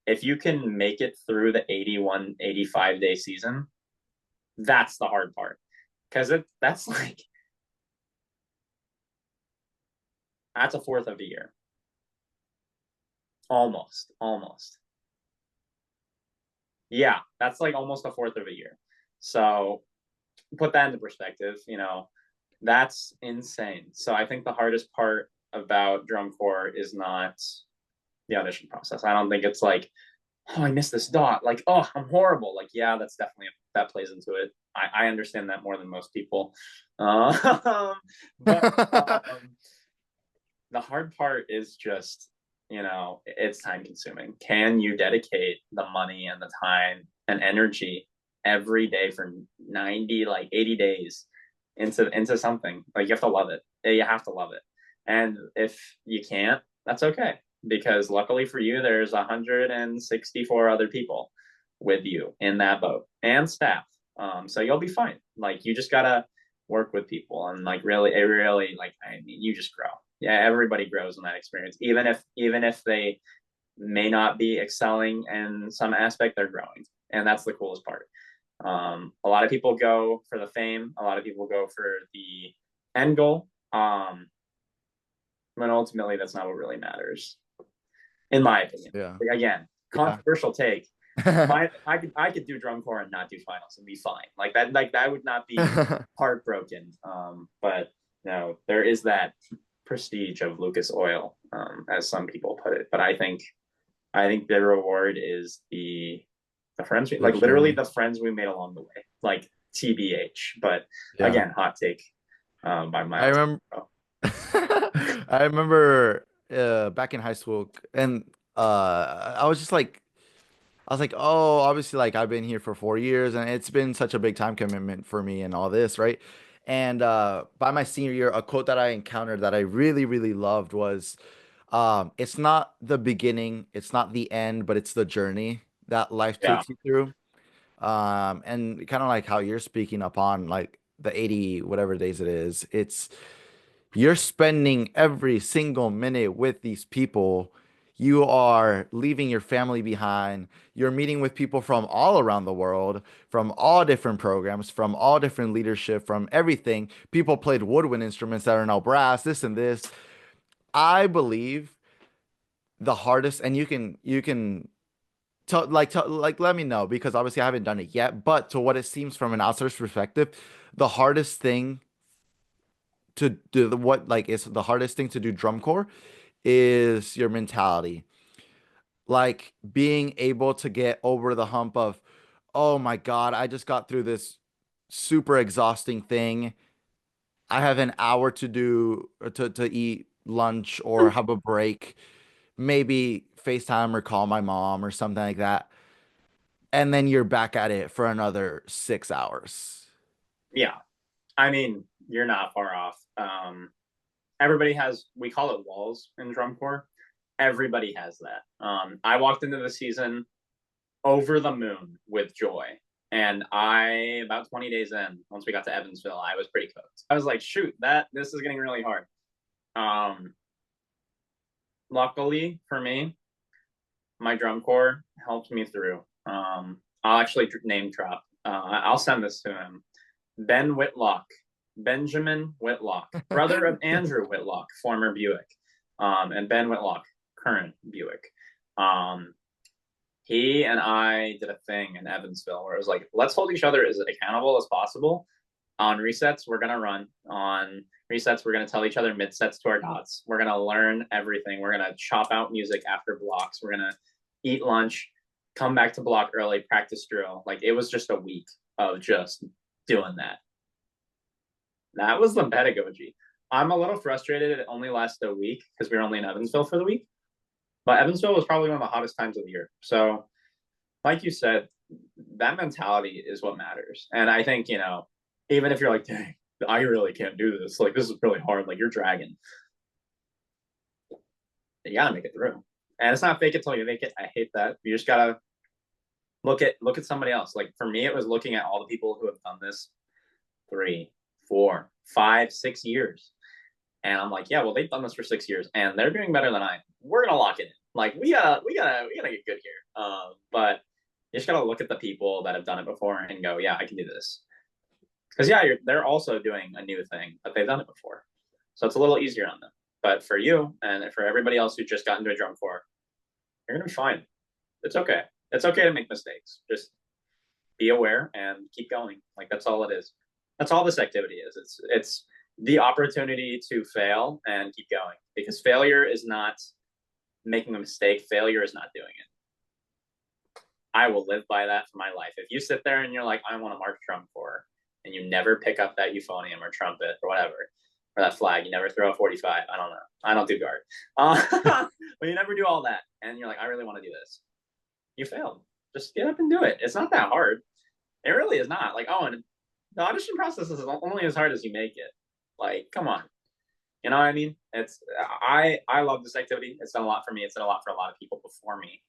If you can make it through the 81, 85 day season, that's the hard part. Because that's like, that's a fourth of a year. Almost. Yeah, that's like almost a fourth of a year. So put that into perspective, that's insane. So I think the hardest part about drum corps is not the audition process. I don't think it's like, oh, I missed this dot. Like, oh, I'm horrible. Like, yeah, that's definitely that plays into it. I understand that more than most people. But the hard part is just, it's time consuming. Can you dedicate the money and the time and energy every day for 90, like 80 days into something? Like you have to love it. You have to love it. And if you can't, that's okay. Because luckily for you, there's 164 other people with you in that boat and staff. So you'll be fine. Like you just gotta work with people and like really like I mean you just grow. Yeah, everybody grows in that experience. Even if they may not be excelling in some aspect, they're growing. And that's the coolest part. A lot of people go for the fame, a lot of people go for the end goal. But ultimately that's not what really matters, in my opinion. Yeah. Again, Yeah. controversial take. I could do drum corps and not do finals and be fine. Like that would not be heartbroken. But there is that prestige of Lucas Oil, as some people put it. But I think the reward is the friends we The like literally journey. the friends we made along the way. Like TBH. But Yeah. again, hot take by I Miles. remember I remember back in high school and I was just like I was like, oh, obviously, like I've been here for 4 years, and it's been such a big time commitment for me and all this, right? And by my senior year, a quote that I encountered that I really, really loved was, "It's not the beginning, it's not the end, but it's the journey that life Yeah. takes you through." And kind of like how you're speaking upon like the 80 whatever days it is, it's you're spending every single minute with these people. You are leaving your family behind. You're meeting with people from all around the world, from all different programs, from all different leadership, from everything. People played woodwind instruments that are now brass, this and this. I believe the hardest, and you can like let me know because obviously I haven't done it yet, but to what it seems from an outsider's perspective, the hardest thing to do what like is the hardest thing to do drum corps is your mentality. Like being able to get over the hump of, oh my God, I just got through this super exhausting thing. I have an hour to do to eat lunch or have a break, maybe FaceTime or call my mom or something like that. And then you're back at it for another 6 hours. Yeah, I mean, you're not far off. Everybody has, we call it walls in drum corps. Everybody has that. I walked into the season over the moon with joy. And about 20 days in, once we got to Evansville, I was pretty cooked. I was like, shoot, this is getting really hard. Um, Luckily for me, my drum corps helped me through. I'll actually name drop. I'll send this to him. Ben Whitlock, Benjamin Whitlock, brother of Andrew Whitlock, former Buick, and Ben Whitlock, current Buick. He and I did a thing in Evansville where it was like, let's hold each other as accountable as possible. On resets, we're gonna run. On resets, we're gonna tell each other mid sets to our dots. We're gonna learn everything. We're gonna chop out music after blocks. We're gonna eat lunch, come back to block early, practice drill. Like it was just a week of just doing that. That was the pedagogy. I'm a little frustrated it only lasted a week because we were only in Evansville for the week. But Evansville was probably one of the hottest times of the year. So, like you said, that mentality is what matters. And I think, even if you're like, dang, I really can't do this. Like, this is really hard. Like, you're dragging. You gotta make it through. And it's not fake it till you make it. I hate that. You just gotta look at somebody else. Like for me, it was looking at all the people who have done this 3, 4, 5, 6 years. And I'm like, yeah, well, they've done this for 6 years and they're doing better than I am. We're gonna lock it in. Like we gotta get good here. But you just gotta look at the people that have done it before and go, yeah, I can do this. Because yeah, they're also doing a new thing, but they've done it before, so it's a little easier on them. But for you and for everybody else who just got into a drum corps, you're gonna be fine. It's okay. It's okay to make mistakes. Just be aware and keep going. Like that's all it is. That's all this activity is. It's the opportunity to fail and keep going because failure is not making a mistake. Failure is not doing it. I will live by that for my life. If you sit there and you're like, I want to march drum corps, and you never pick up that euphonium or trumpet or whatever, or that flag, you never throw a 45. I don't know. I don't do guard. But you never do all that. And you're like, I really want to do this. You failed. Just get up and do it. It's not that hard. It really is not. Like, oh, and the audition process is only as hard as you make it. Like, come on. You know what I mean? I love this activity. It's done a lot for me. It's done a lot for a lot of people before me.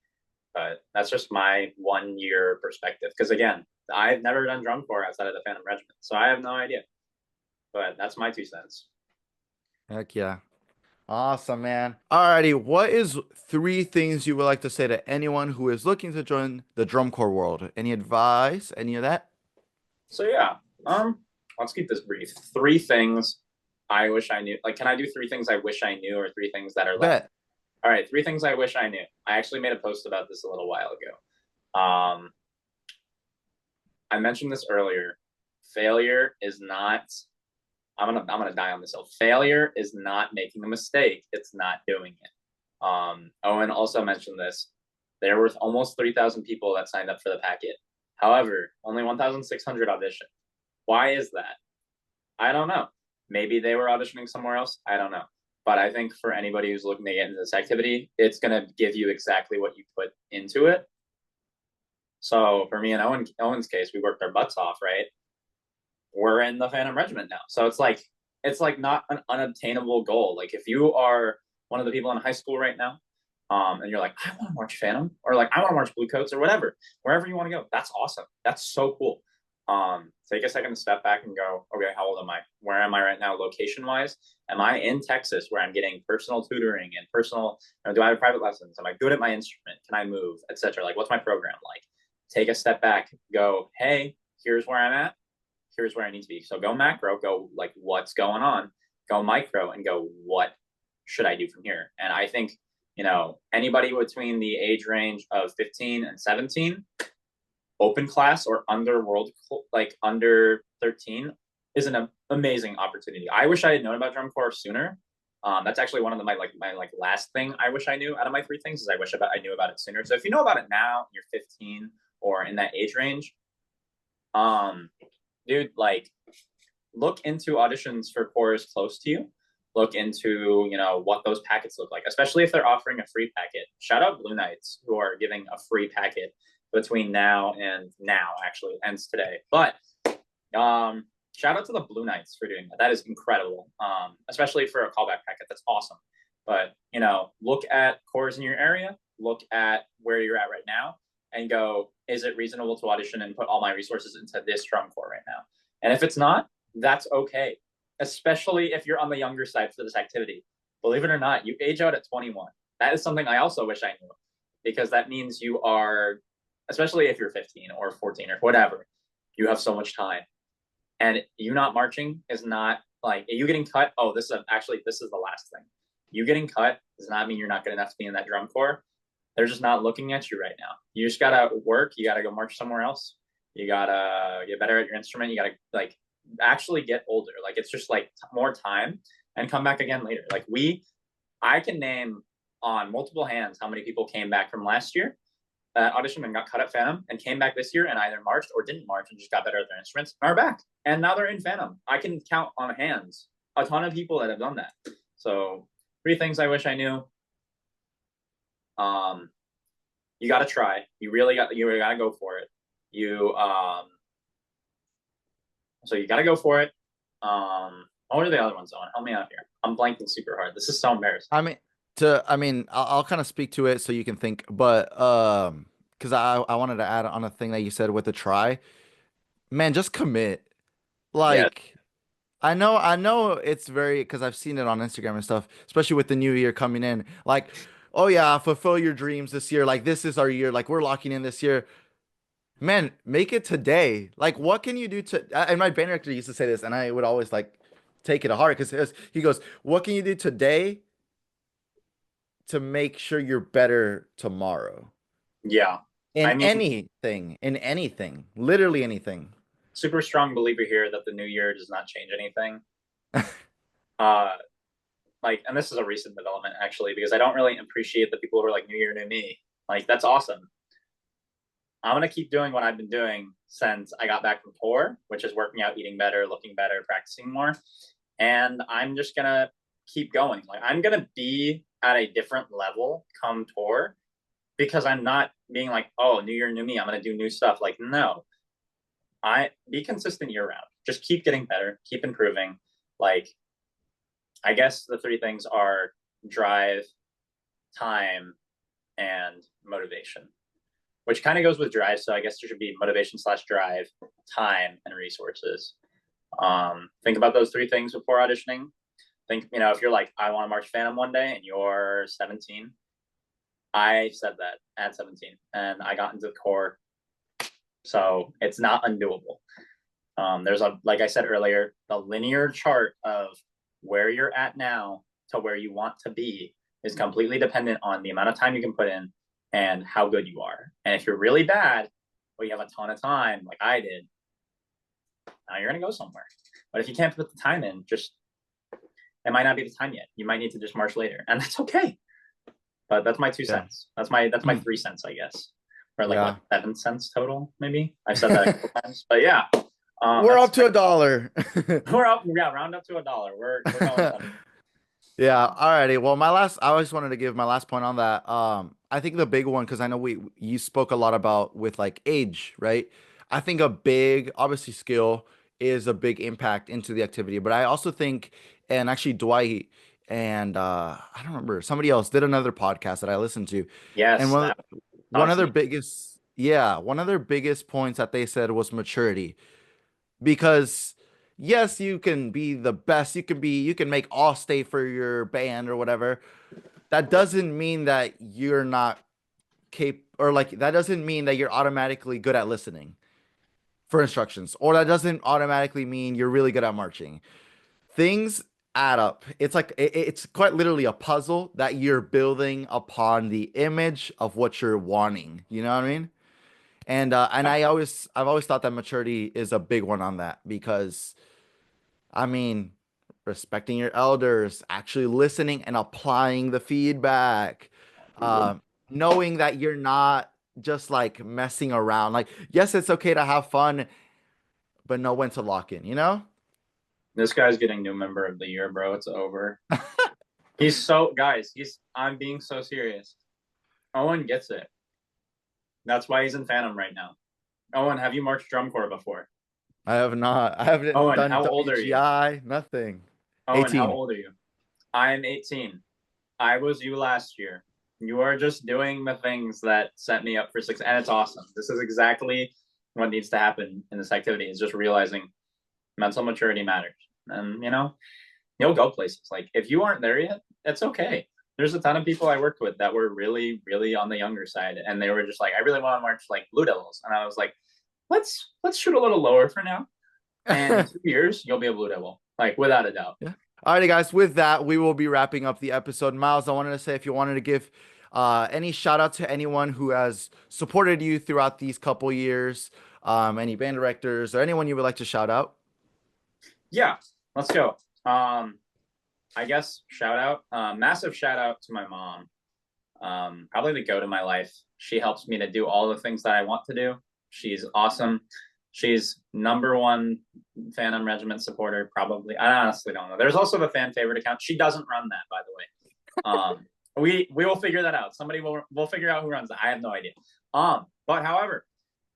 But that's just my 1 year perspective. Because again, I've never done drum corps outside of the Phantom Regiment, so I have no idea. But that's my 2 cents. Heck yeah. Awesome, man. Alrighty, what is 3 things you would like to say to anyone who is looking to join the drum corps world? Any advice? Any of that? So yeah, let's keep this brief. 3 things I wish I knew. Like, can I do 3 things I wish I knew, or 3 things that are left? Bet. All right, 3 things I wish I knew. I actually made a post about this a little while ago. I mentioned this earlier. Failure is not. I'm gonna die on this hill. Failure is not making a mistake. It's not doing it. Owen also mentioned this. There were almost 3,000 people that signed up for the packet. However, only 1,600 auditioned. Why is that? I don't know. Maybe they were auditioning somewhere else. I don't know. But I think for anybody who's looking to get into this activity, it's going to give you exactly what you put into it. So for me and Owen's case, we worked our butts off, right? We're in the Phantom Regiment now. So it's like not an unobtainable goal. Like if you are one of the people in high school right now and you're like, I want to march Phantom, or like I want to march Blue Coats, or whatever, wherever you want to go. That's awesome. That's so cool. Take a second to step back and go, okay, how old am I? Where am I right now, location wise? Am I in Texas where I'm getting personal tutoring and personal? Do I have private lessons? Am I good at my instrument? Can I move, etc.? Like, what's my program like? Take a step back, go, hey, here's where I'm at. Here's where I need to be. So go macro, go like what's going on, go micro, and go what should I do from here? And I think anybody between the age range of 15 and 17, open class or like under 13 is an amazing opportunity. I wish I had known about drum corps sooner. That's actually one of my last thing I wish I knew out of my three things is I knew about it sooner. So if you know about it now, you're 15 or in that age range, dude, like look into auditions for corps close to you. Look into what those packets look like, especially if they're offering a free packet. Shout out Blue Knights who are giving a free packet between now actually ends today. But shout out to the Blue Knights for doing that. That is incredible, especially for a callback packet. That's awesome. But look at corps in your area, look at where you're at right now, and go, is it reasonable to audition and put all my resources into this drum corps right now? And if it's not, that's okay. Especially if you're on the younger side for this activity. Believe it or not, you age out at 21. That is something I also wish I knew, because that means you are, especially if you're 15 or 14 or whatever, you have so much time. And you not marching is not like you getting cut. Oh, this is the last thing. You getting cut does not mean you're not good enough to be in that drum corps. They're just not looking at you right now. You just gotta work. You gotta go march somewhere else. You gotta get better at your instrument. You gotta actually get older. Like it's just more time and come back again later. I can name on multiple hands how many people came back from last year that auditioned and got cut at Phantom and came back this year and either marched or didn't march and just got better at their instruments and are back. And now they're in Phantom. I can count on hands a ton of people that have done that. So 3 things I wish I knew. You got to try. You really got to go for it. So you got to go for it. What are the other ones on? Help me out here. I'm blanking super hard. This is so embarrassing. I'll kind of speak to it so you can think, but because I wanted to add on a thing that you said with the try, man, just commit. Yeah. Like, I know it's very, because I've seen it on Instagram and stuff, especially with the new year coming in. Like, oh yeah, fulfill your dreams this year. Like, this is our year. Like, we're locking in this year. Man, make it today. Like, what can you do and my band director used to say this, and I would always take it to heart because he goes, "What can you do today to make sure you're better tomorrow?" Yeah. In I mean, anything, literally anything. super strong believer here that the new year does not change anything. uh, and this is a recent development actually, because I don't really appreciate the people who are like, new year, new me. Like, that's awesome. I'm gonna keep doing what I've been doing since I got back from tour, which is working out, eating better, looking better, practicing more. And I'm just gonna keep going. Like, I'm gonna be at a different level come tour, because I'm not being like, oh, new year, new me, I'm gonna do new stuff. Like, no. I be consistent year round. Just keep getting better, keep improving. Like, I guess the 3 things are drive, time, and motivation, which kind of goes with drive. So I guess there should be motivation/drive, time, and resources. Think about those 3 things before auditioning. Think, if you're like, I want to march Phantom one day and you're 17. I said that at 17 and I got into the corps. So it's not undoable. There's like I said earlier, the linear chart of where you're at now to where you want to be is completely dependent on the amount of time you can put in and how good you are. And if you're really bad, well, you have a ton of time, like I did, now you're going to go somewhere. But if you can't put the time in, it might not be the time yet. You might need to just march later, and that's okay. But that's my 2 cents. That's my 3 cents, I guess. Or what, 7 cents total, maybe? I've said that a couple times. But yeah. We're up to $1. We're up, round up to $1. We're going Yeah, alrighty. Well, I just wanted to give my last point on that. I think the big one, because I know you spoke a lot about with age, right? I think a big, obviously, skill is a big impact into the activity, but I also think, and actually Dwight and I don't remember, somebody else did another podcast that I listened to, and Yes, that one talk of to their me. biggest yeah, one of their biggest points that they said was maturity. Because yes, you can be the best, you can make all state for your band or whatever. That doesn't mean that you're not or like that doesn't mean that you're automatically good at listening for instructions, or that doesn't automatically mean you're really good at marching. Things add up. It's like it's quite literally a puzzle that you're building upon the image of what you're wanting. You know what I mean? And I've always thought that maturity is a big one on that, because I mean, respecting your elders, actually listening and applying the feedback, uh, knowing that you're not just like messing around. Like, yes, it's okay to have fun, but know when to lock in, you know? This guy's getting new member of the year, bro. It's over. He's so guys. I'm being so serious. Owen gets it. That's why he's in Phantom right now. Owen, have you marched drum corps before? I have not. I haven't Owen, done how old are you? WGI, nothing. Owen, how 18. old are you? I am 18. I was you last year. You are just doing the things that set me up for success, and it's awesome. This is exactly what needs to happen in this activity. Is just realizing mental maturity matters, and you'll go places. Like if you aren't there yet, it's okay. There's a ton of people I worked with that were really, really on the younger side, and they were just like, I really want to march like Blue Devils, and I was like, let's shoot a little lower for now, and in 2 years you'll be a Blue Devil, like without a doubt. Yeah. Alrighty, guys. With that, we will be wrapping up the episode. Miles, I wanted to say if you wanted to give any shout out to anyone who has supported you throughout these couple years, any band directors or anyone you would like to shout out. Yeah, let's go. I guess shout out, massive shout out to my mom. Probably the goat of my life. She helps me to do all the things that I want to do. She's awesome. She's number one Phantom Regiment supporter, probably. I honestly don't know. There's also the fan favorite account. She doesn't run that, by the way. We will figure that out. Somebody will figure out who runs that. I have no idea. But however,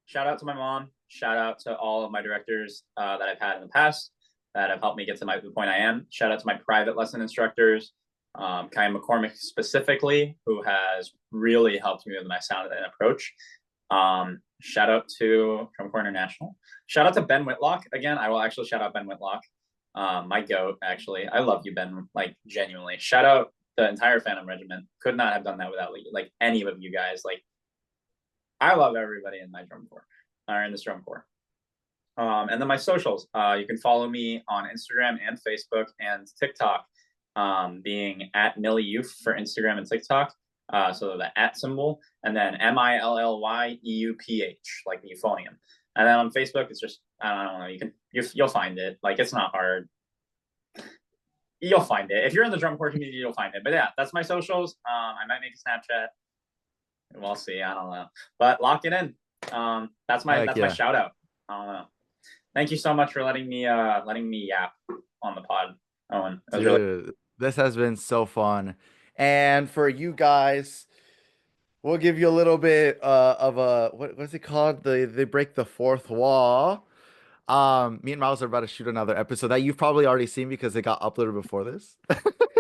shout out to my mom. Shout out to all of my directors that I've had in the past that have helped me get to the point I am. Shout out to my private lesson instructors, Kai McCormick specifically, who has really helped me with my sound and approach. Shout out to Drum Corps International. Shout out to Ben Whitlock. Again, I will actually shout out Ben Whitlock. My goat, actually. I love you, Ben, like genuinely. Shout out the entire Phantom Regiment. Could not have done that without like any of you guys. Like, I love everybody in my drum corps, or in this drum corps. And then my socials. You can follow me on Instagram and Facebook and TikTok, being at Millie Youth for Instagram and TikTok. So the at symbol, and then MILLYEUPH, like the euphonium. And then on Facebook, it's just I don't know. You'll find it. Like it's not hard. You'll find it if you're in the drum corps community. You'll find it. But yeah, that's my socials. I might make a Snapchat. We'll see. I don't know. But lock it in. That's my Heck my yeah. shout out. I don't know. Thank you so much for letting me yap on the pod, Owen. It was really Dude, this has been so fun. And for you guys, we'll give you a little bit of a what's it called? They break the fourth wall. Me and Miles are about to shoot another episode that you've probably already seen because it got uploaded before this.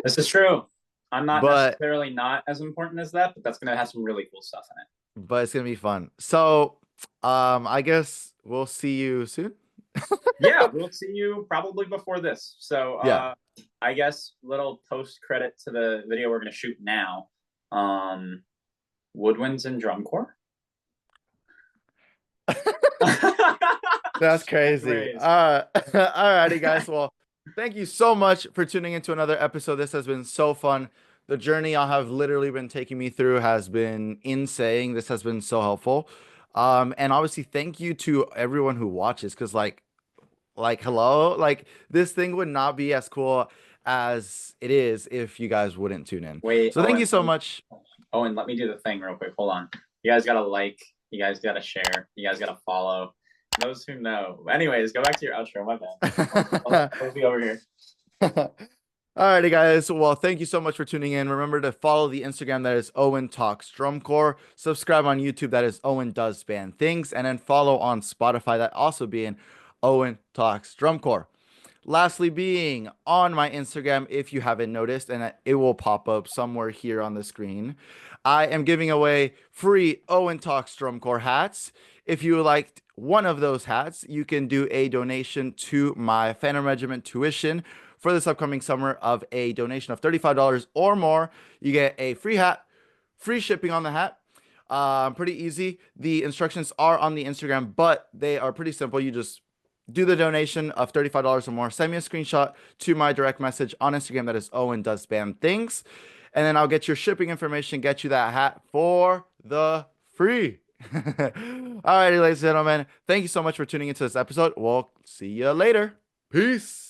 this is true. I'm not But necessarily not as important as that, but that's gonna have some really cool stuff in it. it's gonna be fun. So, I guess we'll see you soon. Yeah, we'll see you probably before this. So Yeah. I guess little post credit to the video we're gonna shoot now. Woodwinds and drum corps. That's crazy. Alrighty, guys. Well, thank you so much for tuning into another episode. This has been so fun. The journey I have literally been taking me through has been insane. This has been so helpful. And obviously, thank you to everyone who watches, because hello, like this thing would not be as cool as it is if you guys wouldn't tune in. Wait, So thank you so much. Owen, let me do the thing real quick. Hold on. You guys gotta like. You guys gotta share. You guys gotta follow. Those who know. Anyways, go back to your outro. My bad. I'll be over here. Alrighty, guys. Well, thank you so much for tuning in. Remember to follow the Instagram, that is Owen Talks Drum Corps. Subscribe on YouTube, that is Owen Does Band Things, and then follow on Spotify, that also being Owen Talks Drum Corps. Lastly, being on my Instagram, if you haven't noticed, and it will pop up somewhere here on the screen, I am giving away free Owen Talks Drum Corps hats. If you liked one of those hats, you can do a donation to my Phantom Regiment tuition for this upcoming summer of a donation of $35 or more. You get a free hat, free shipping on the hat. Pretty easy. The instructions are on the Instagram, but they are pretty simple. You just do the donation of $35 or more. Send me a screenshot to my direct message on Instagram. That is Owen Does Spam Things. And then I'll get your shipping information, get you that hat for the free. Alrighty, ladies and gentlemen. Thank you so much for tuning into this episode. We'll see you later. Peace.